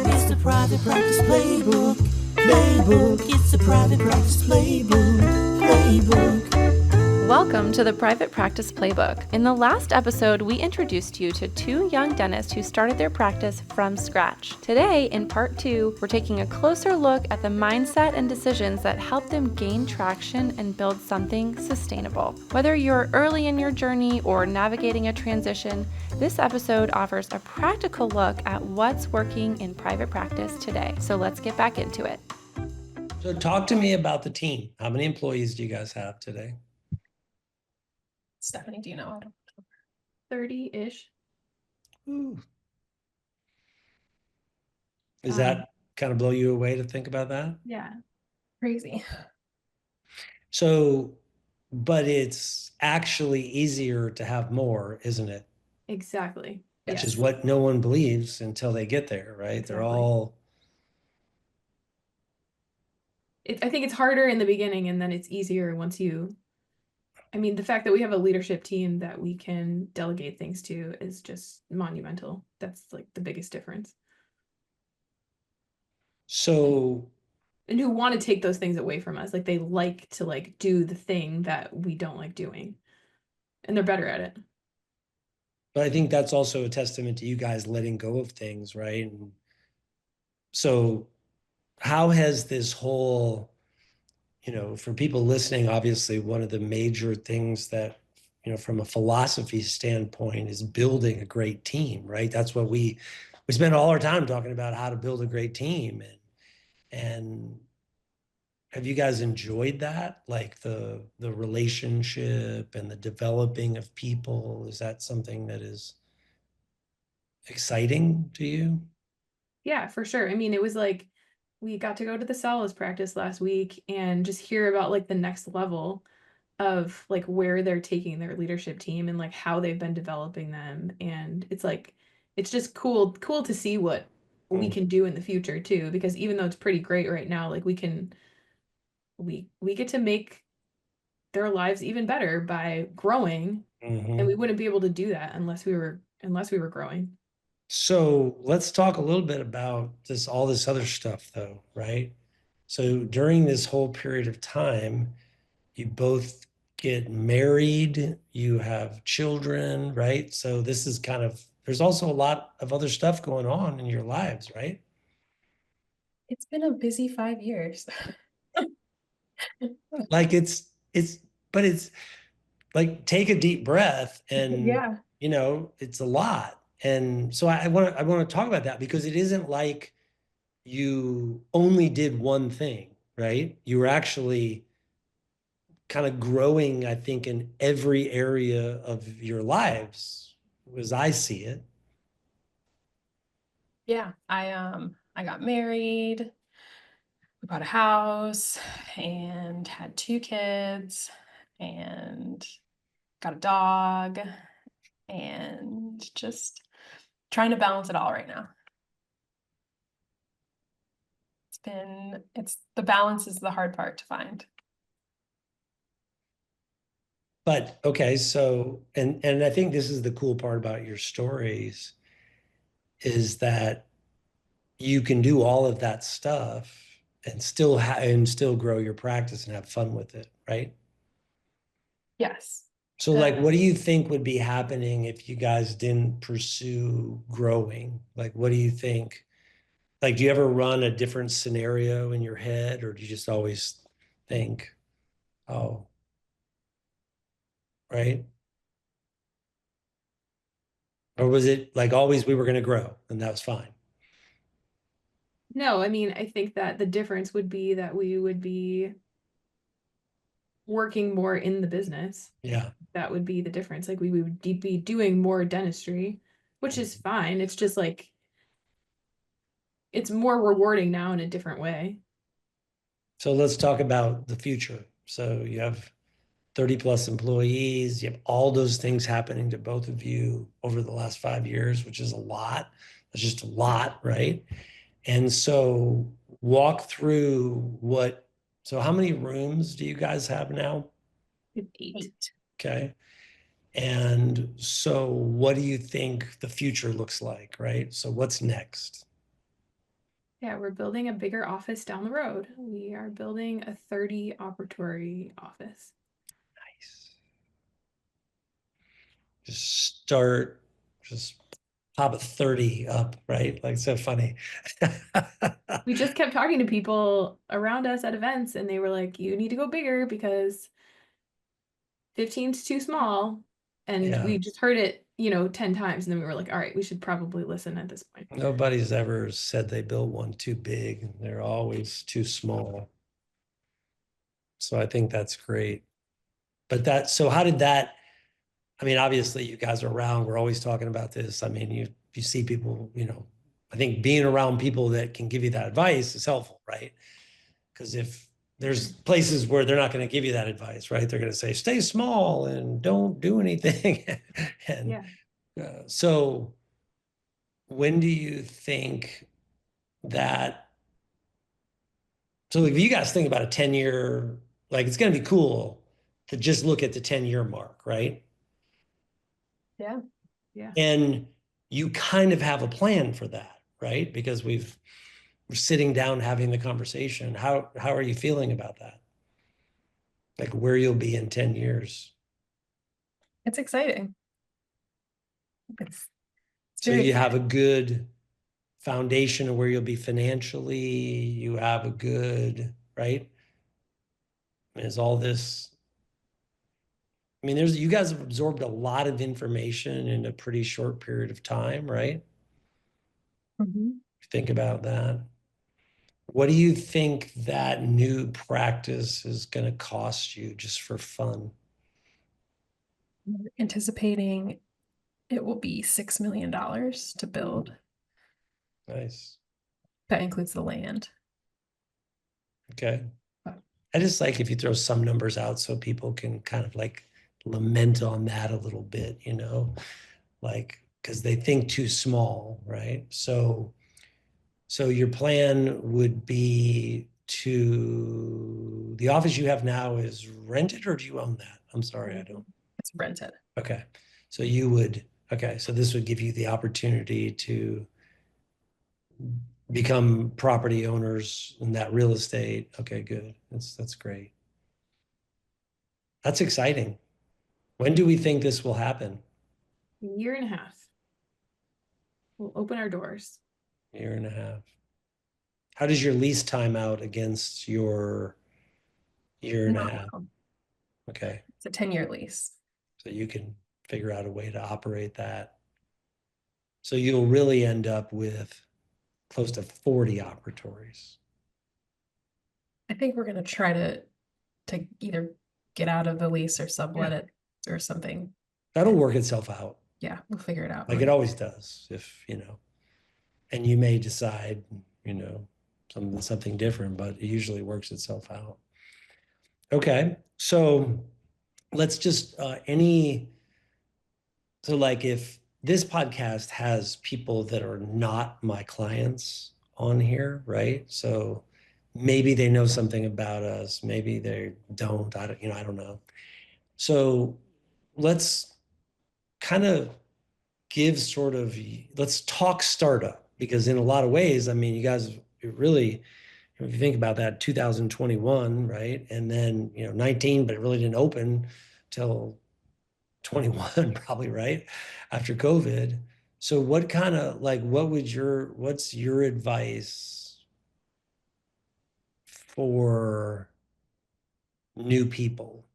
It's the private practice playbook. It's the private practice playbook. Welcome to the Private Practice Playbook. In the last episode, we introduced you to two young dentists who started their practice from scratch. Today, in part 2, we're taking a closer look at the mindset and decisions that help them gain traction and build something sustainable. Whether you're early in your journey or navigating a transition, this episode offers a practical look at what's working in private practice today. So let's get back into it. So talk to me about the team. How many employees do you guys have today? Stephanie, do you know? 30-ish. Ooh. Does that kind of blow you away to think about that? Yeah. Crazy. So, but it's actually easier to have more, isn't it? Exactly. Which is what no one believes until they get there, right? Exactly. They're all... I think it's harder in the beginning and then it's easier once you... I mean, the fact that we have a leadership team that we can delegate things to is just monumental. That's like the biggest difference. So... And who want to take those things away from us. Like they like to like do the thing that we don't like doing. And they're better at it. But I think that's also a testament to you guys letting go of things, right? And so how has this whole, for people listening, obviously one of the major things that, from a philosophy standpoint is building a great team, right? That's what we spend all our time talking about, how to build a great team. And have you guys enjoyed that? Like the relationship and the developing of people? Is that something that is exciting to you? Yeah, for sure. I mean, it was like we got to go to the Salas practice last week and just hear about like the next level of like where they're taking their leadership team and like how they've been developing them. And it's like, it's just cool to see what we can do in the future too, because even though it's pretty great right now, like we get to make their lives even better by growing. And we wouldn't be able to do that unless we were growing. So let's talk a little bit about all this other stuff though, right? So during this whole period of time, you both get married, you have children, right? So this is there's also a lot of other stuff going on in your lives, right? It's been a busy 5 years. Like it's like, take a deep breath and, Yeah. it's a lot. And so I want to talk about that because it isn't like you only did one thing, right? You were actually kind of growing, I think, in every area of your lives, as I see it. Yeah. I got married, we bought a house and had 2 kids and got a dog and just trying to balance it all right now. The balance is the hard part to find. But okay, so and I think this is the cool part about your stories is that you can do all of that stuff and still grow your practice and have fun with it, right? Yes. So like, what do you think would be happening if you guys didn't pursue growing? Like, what do you think? Like, do you ever run a different scenario in your head, or do you just always think, oh, right? Or was it like always we were going to grow and that was fine? No, I mean, I think that the difference would be that we would be working more in the business. Yeah. That would be the difference. Like we would be doing more dentistry, which is fine. It's just like, it's more rewarding now in a different way. So let's talk about the future. So you have 30 plus employees, you have all those things happening to both of you over the last 5 years, which is a lot. It's just a lot, right? And so walk through so how many rooms do you guys have now? 8. Okay. And so what do you think the future looks like, right? So what's next? Yeah, we're building a bigger office down the road. We are building a 30 operatory office. Nice. Just pop a 30 up, right? Like, so funny. We just kept talking to people around us at events, and they were like, you need to go bigger because 15's too small. And Yeah. we just heard it, 10 times. And then we were like, all right, we should probably listen at this point. Nobody's ever said they built one too big. They're always too small. So I think that's great. But so how did that, I mean, obviously you guys are around, we're always talking about this. I mean, you see people, I think being around people that can give you that advice is helpful, right? Because if there's places where they're not going to give you that advice, right? They're going to say, stay small and don't do anything. And so when do you think that, so if you guys think about a 10-year, like it's going to be cool to just look at the 10-year mark, right? Yeah. Yeah. And you kind of have a plan for that, right? Because we're sitting down having the conversation. How are you feeling about that? Like where you'll be in 10 years? It's exciting. It's So very you have a exciting. good foundation of where you'll be financially. You have a good, right? Is all this, I mean, you guys have absorbed a lot of information in a pretty short period of time, right? Mhm. Think about that. What do you think that new practice is going to cost you just for fun? We're anticipating it will be $6 million to build. Nice. That includes the land. Okay. I just like if you throw some numbers out so people can kind of like lament on that a little bit, like because they think too small, right? So your plan would be the office you have now is rented or do you own that? I'm sorry, I don't. It's rented. Okay. So so this would give you the opportunity to become property owners in that real estate. Okay, good. That's great. That's exciting. When do we think this will happen? A year and a half. We'll open our doors. Year and a half. How does your lease time out against your year and a Not half? well. Okay. It's a 10-year lease. So you can figure out a way to operate that. So you'll really end up with close to 40 operatories. I think we're going to try to either get out of the lease or sublet Yeah. it or something. That'll work itself out. Yeah, we'll figure it out. Like it always does, and you may decide, something different, but it usually works itself out. Okay. So let's just, so like if this podcast has people that are not my clients on here, right? So maybe they know something about us, maybe they don't, I don't know. So let's kind of let's talk startup, because in a lot of ways, I mean, you guys really, if you think about that, 2021, right? And then, 19, but it really didn't open till 21 probably, right? After COVID. So what's your advice for new people?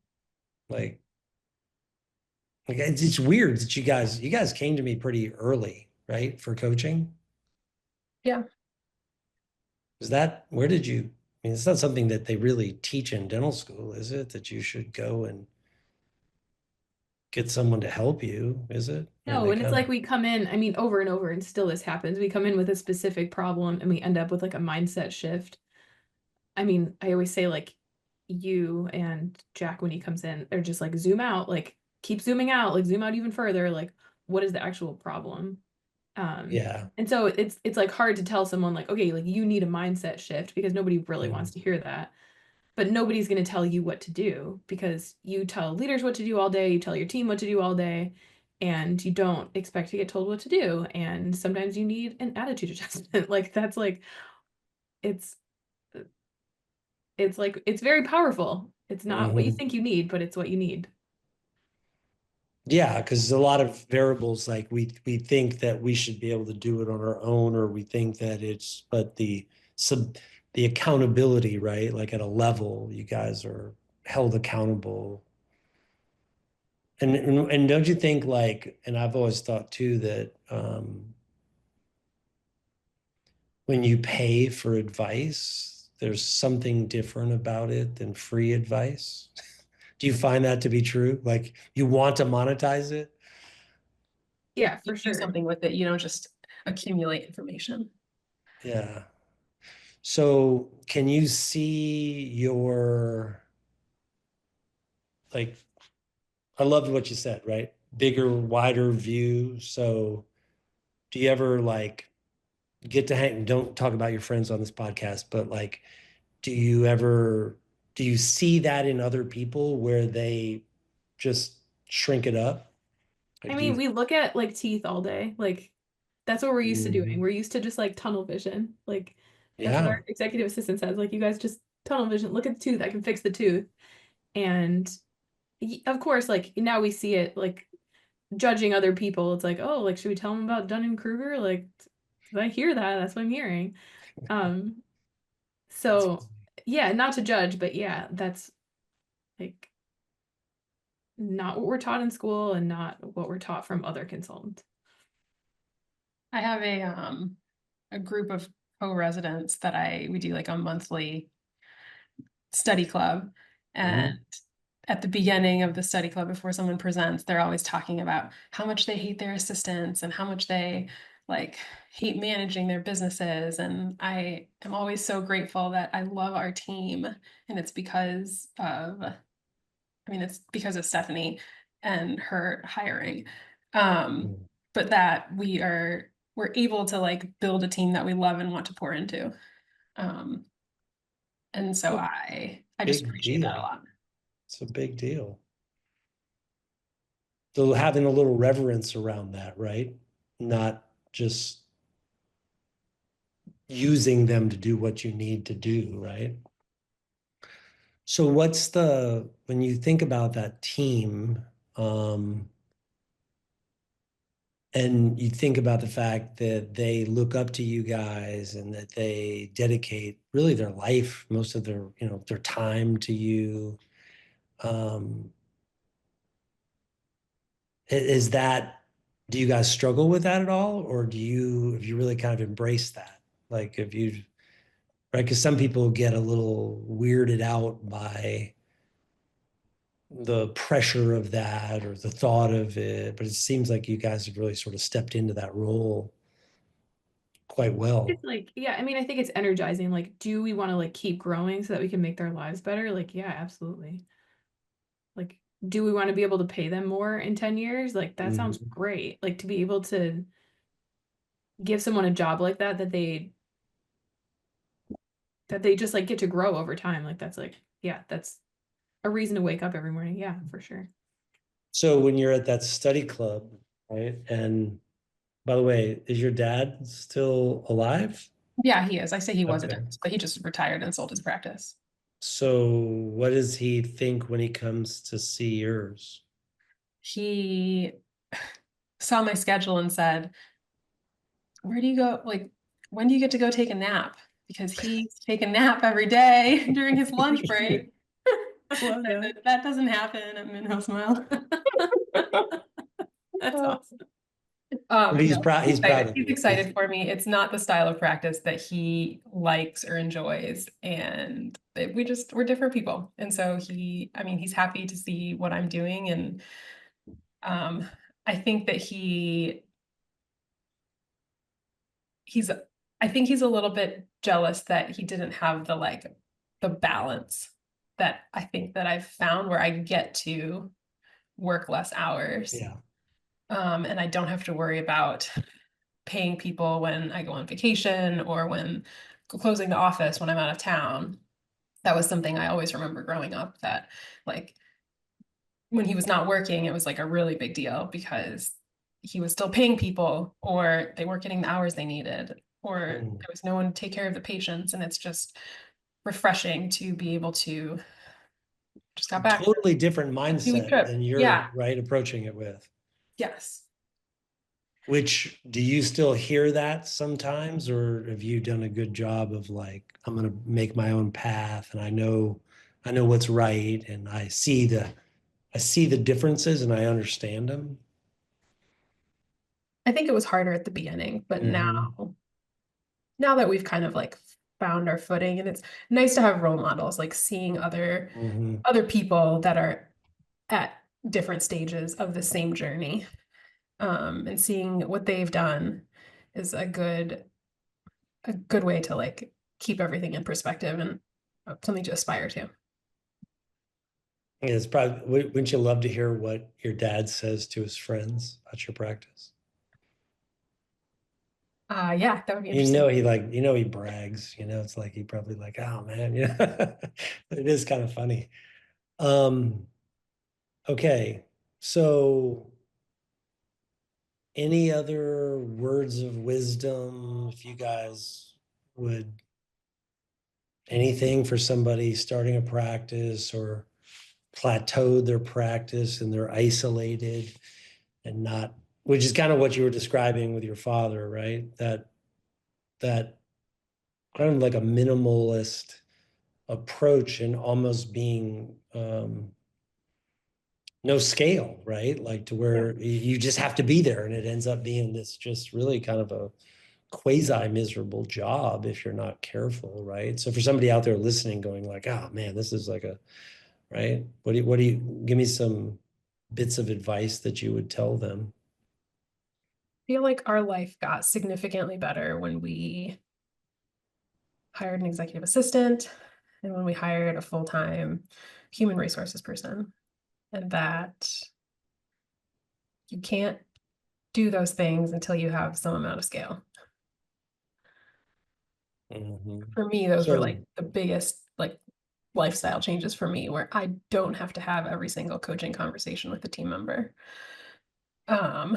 Like it's weird that you guys came to me pretty early, right? For coaching. Yeah. Where did you, I mean, it's not something that they really teach in dental school, is it? That you should go and get someone to help you, is it? No, and it's like we come in, I mean, over and over, and still this happens. We come in with a specific problem and we end up with like a mindset shift. I mean, I always say like you and Jack, when he comes in, they're just like zoom out, like keep zooming out, like zoom out even further. Like, what is the actual problem? Yeah. And so it's like hard to tell someone like, okay, like you need a mindset shift, because nobody really wants to hear that. but nobody's going to tell you what to do, because you tell leaders what to do all day, you tell your team what to do all day, and you don't expect to get told what to do. And sometimes you need an attitude adjustment. Like that's like, it's like, it's very powerful. It's not what you think you need, but it's what you need. Yeah, because a lot of variables, like we think that we should be able to do it on our own, or we think that it's, but the accountability, right? Like at a level, you guys are held accountable. And don't you think, like, and I've always thought too that when you pay for advice, there's something different about it than free advice. Do you find that to be true? Like you want to monetize it? Yeah, You for do sure. something with it. You don't just accumulate information. Yeah. So can you see your, like, I loved what you said, right? Bigger, wider view. So do you ever like get to hang, don't talk about your friends on this podcast, but like, do you ever, do you see that in other people where they just shrink it up? I Like, do mean, you, we look at like teeth all day. Like that's what we're used to doing. Mhm. We're used to just like tunnel vision. Like that's what Yeah. our executive assistant says. Like you guys just tunnel vision. Look at the tooth. I can fix the tooth. And of course, like now we see it like judging other people. It's like, oh, like should we tell them about Dunning-Kruger? Like, 'cause I hear that. That's what I'm hearing. Um, That's so yeah, not to judge, but yeah, that's like not what we're taught in school and not what we're taught from other consultants. I have a group of co-residents that we do like a monthly study club. And at the beginning of the study club, before someone presents, they're always talking about how much they hate their assistants and how much they like hate managing their businesses. And I am always so grateful that I love our team. And it's because of, it's because of Stephanie and her hiring. But that we're able to like build a team that we love and want to pour into. And so a I just big appreciate that a deal. lot. It's a big deal. So having a little reverence around that, right? Not just using them to do what you need to do, right? So what's the, when you think about that team, and you think about the fact that they look up to you guys and that they dedicate really their life, most of their, their time to you, um, is that, do you guys struggle with that at all? Or have you really kind of embraced that? Like, if you, right? Because some people get a little weirded out by the pressure of that or the thought of it, but it seems like you guys have really sort of stepped into that role quite well. It's like, yeah, I mean, I think it's energizing. Like, do we want to like keep growing so that we can make their lives better? Like, yeah, absolutely. Like, do we want to be able to pay them more in 10 years? Like, that sounds Mhm. great. Like, to be able to give someone a job like that, that they just like get to grow over time. Like, that's like, yeah, that's a reason to wake up every morning. Yeah, for sure. So when you're at that study club, right? And by the way, is your dad still alive? Yeah, he is. I say he was a Okay. dentist, but he just retired and sold his practice. So what does he think when he comes to see yours? He saw my schedule and said, where do you go? Like, when do you get to go take a nap? Because he's taking a nap every day during his lunch break. I love I that. said, that doesn't happen at Minhouse Smile. That's awesome. But he's No, proud. He's proud of he's you. excited for me. It's not the style of practice that he likes or enjoys. And we're different people. And so he's happy to see what I'm doing. And I think that he's I think he's a little bit jealous that he didn't have the balance that I think that I've found, where I get to work less hours. Yeah. And I don't have to worry about paying people when I go on vacation or when closing the office when I'm out of town. that was something I always remember growing up, that like when he was not working, it was like a really big deal because he was still paying people, or they weren't getting the hours they needed, or there was no one to take care of the patients. And it's just refreshing to be able to just got back Totally different from a 2-week mindset trip. than you're Yeah. right approaching it with. Yes. Which, do you still hear that sometimes, or have you done a good job of like, I'm gonna make my own path and I know what's right and I see the differences and I understand them? I think it was harder at the beginning, but Mhm. now that we've kind of like found our footing, and it's nice to have role models, like seeing Mhm. other people that are at different stages of the same journey, and seeing what they've done is a good way to like keep everything in perspective and something to aspire to. Yeah, it's probably, wouldn't you love to hear what your dad says to his friends about your practice? Yeah, that would be interesting. He brags, it's like he probably like, oh man, yeah. It is kind of funny. Um, okay. So any other words of wisdom, if you guys would, anything for somebody starting a practice or plateaued their practice and they're isolated and not, which is kind of what you were describing with your father, right? That kind of like a minimalist approach and almost being no scale, right? Like to where you just have to be there and it ends up being this just really kind of a quasi miserable job if you're not careful, right? So for somebody out there listening going like, oh man, this is like a, right? What do you give me some bits of advice that you would tell them? I feel like our life got significantly better when we hired an executive assistant and when we hired a full-time human resources person, and that you can't do those things until you have some amount of scale. Mhm. For me, those were like So, the biggest like lifestyle changes for me, where I don't have to have every single coaching conversation with the team member. Um,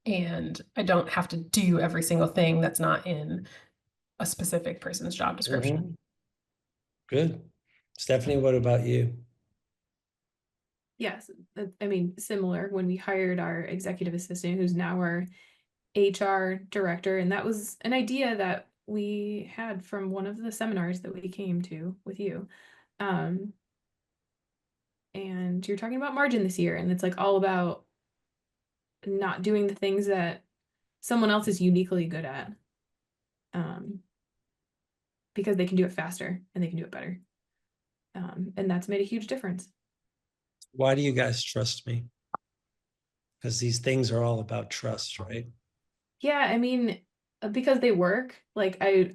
and I don't have to do every single thing that's not in a specific person's job description. mhm, good. Stephanie, what about you? Yes, I mean, similar when we hired our executive assistant, who's now our HR director, and that was an idea that we had from one of the seminars that we came to with you. Um, and you're talking about margin this year, and it's like all about not doing the things that someone else is uniquely good at, um, because they can do it faster and they can do it better. And that's made a huge difference. Why do you guys trust me? Because these things are all about trust, right? Yeah, I mean, because they work. Like I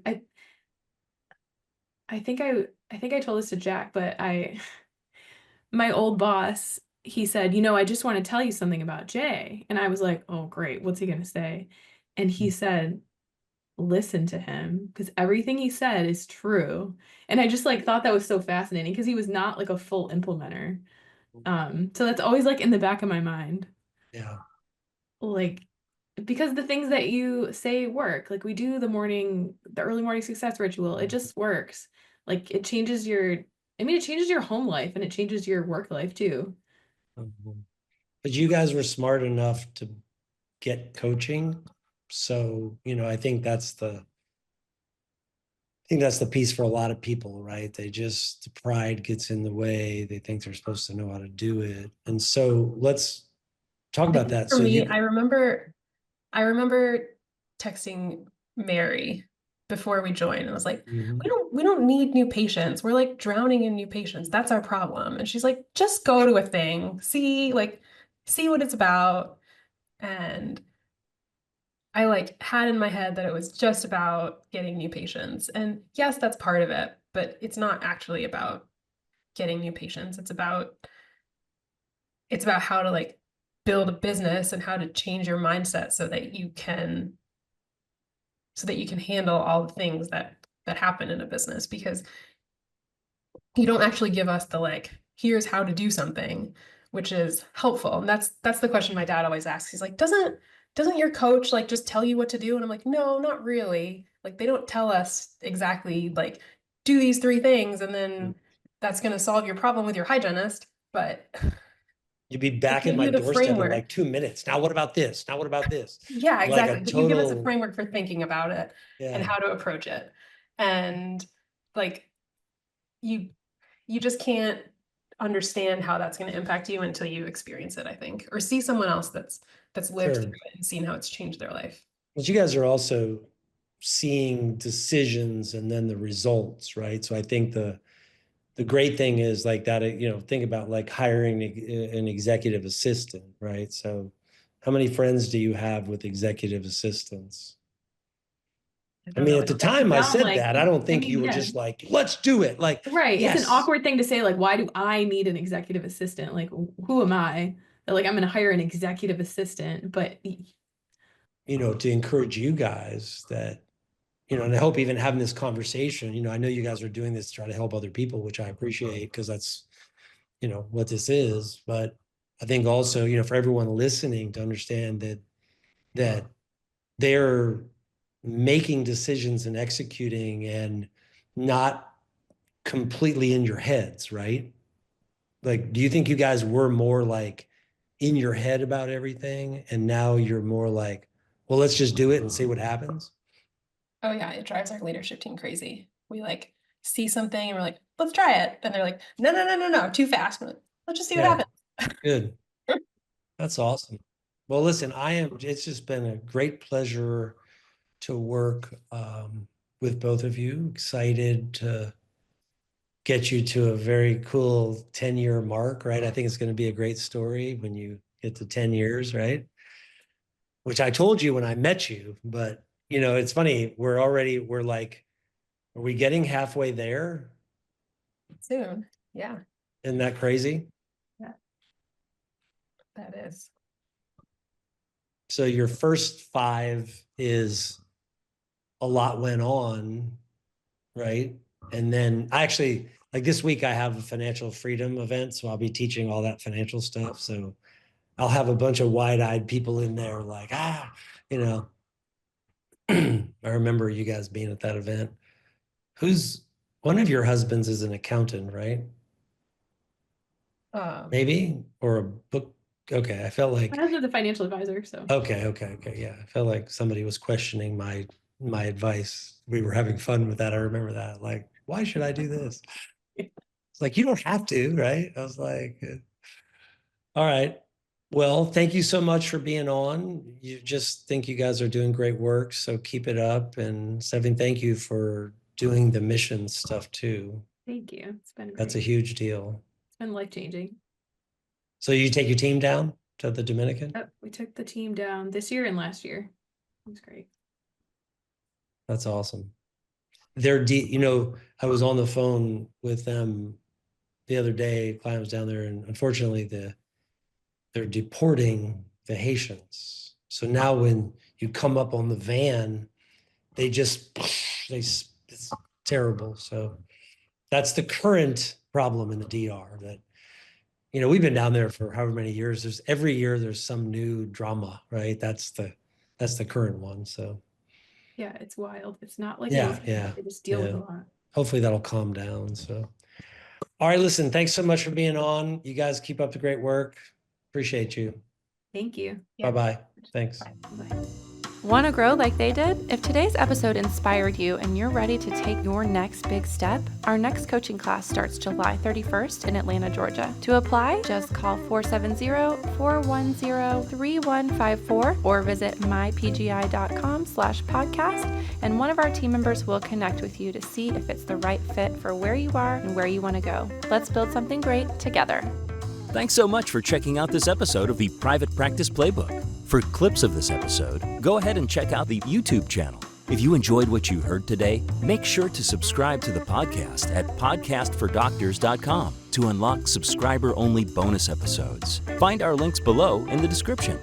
think I told this to Jack, but my old boss, he said, I just want to tell you something about Jay. And I was like, oh, great. What's he going to say? And he said, listen to him because everything he said is true. And I just like thought that was so fascinating because he was not like a full implementer. So that's always like in the back of my mind. Yeah. Like, because the things that you say work, like we do the early morning success ritual, it just works. Like it changes it changes your home life and it changes your work life too. Mhm. But you guys were smart enough to get coaching. So, I think that's the piece for a lot of people, right? The pride gets in the way. They think they're supposed to know how to do it. And so let's talk I about think that. for So me, you, I remember texting Mary before we joined, and I was like, Mhm. we don't need new patients. We're like drowning in new patients. That's our problem. And she's like, just go to a thing, see what it's about. And I like had in my head that it was just about getting new patients. And yes, that's part of it, but it's not actually about getting new patients. It's about how to like build a business and how to change your mindset so that you can handle all the things that that happen in a business, because you don't actually give us the like, here's how to do something, which is helpful. And that's the question my dad always asks. He's like, doesn't your coach like just tell you what to do? And I'm like, no, not really. Like, they don't tell us exactly like, do these 3 things and then that's going to solve your problem with your hygienist. But You'd be back give at my you the doorstep in framework. like 2 minutes. Now, what about this? Now, what about this? Yeah, Like exactly. a But you give us a total, framework for thinking about it and yeah, how to approach it. And like, you just can't understand how that's going to impact you until you experience it, I think, or see someone else that's lived sure. through it and seen how it's changed their life. But you guys are also seeing decisions and then the results, right? So I think the great thing is like that, you know, think about like hiring an executive assistant, right? So how many friends do you have with executive assistants? I mean, at the time I said that, I don't think you were just like, let's do it. Like, right. yes. It's an awkward thing to say, like, why do I need an executive assistant? Like, who am I? That, like, I'm going to hire an executive assistant, but You know, to encourage you guys that, you know, and I hope even having this conversation, you know, I know you guys are doing this to try to help other people, which I appreciate because that's, you know, what this is. But I think also, you know, for everyone listening to understand that they're making decisions and executing and not completely in your heads, right? Like, do you think you guys were more like in your head about everything and now you're more like, well, let's just do it and see what happens? Oh yeah, it drives our leadership team crazy. We like see something and we're like, let's try it. And they're like, no, too fast. We're like, let's just see what Yeah. happens. Good. That's awesome. Well, listen, it's just been a great pleasure to work with both of you. Excited to get you to a very cool 10-year mark, right? I think it's going to be a great story when you get to 10 years, right? Which I told you when I met you, but you know, it's funny, we're like, are we getting halfway there? Soon. Yeah, Isn't that crazy? that is. So your first 5 is a lot went on, right? And then I actually, like this week, I have a financial freedom event. So I'll be teaching all that financial stuff. So I'll have a bunch of wide-eyed people in there like, you know, I remember you guys being at that event. One of your husbands is an accountant, right? Maybe, or a book. Okay. I felt like, my husband's a financial advisor, so. okay. Yeah. I felt like somebody was questioning my advice. We were having fun with that. I remember that. Like, why should I do this? It's like, you don't have to, right? I was like, all right. Well, thank you so much for being on. You just think you guys are doing great work. So keep it up. And Sevin, thank you for doing the mission stuff too. Thank you. It's been great. That's a huge deal. It's been life-changing. So you take your team down to the Dominican? Oh, we took the team down this year and last year. It was great. That's awesome. You know, I was on the phone with them the other day. Client was down there, and unfortunately, they're deporting the Haitians. So now when you come up on the van, it's terrible. So that's the current problem in the DR that, you know, we've been down there for however many years. Every year there's some new drama, right? That's the current one. So yeah, it's wild. It's not like yeah, they just deal with a lot. Hopefully that'll calm down. So all right, listen, thanks so much for being on. You guys keep up the great work. Appreciate you. Thank you. Yeah. Bye-bye. Thanks. Bye. Want to grow like they did? If today's episode inspired you and you're ready to take your next big step, our next coaching class starts July 31st in Atlanta, Georgia. To apply, just call 470-410-3154 or visit mypgi.com/podcast, and one of our team members will connect with you to see if it's the right fit for where you are and where you want to go. Let's build something great together. Thanks so much for checking out this episode of the Private Practice Playbook. For clips of this episode, go ahead and check out the YouTube channel. If you enjoyed what you heard today, make sure to subscribe to the podcast at podcastfordoctors.com to unlock subscriber-only bonus episodes. Find our links below in the description.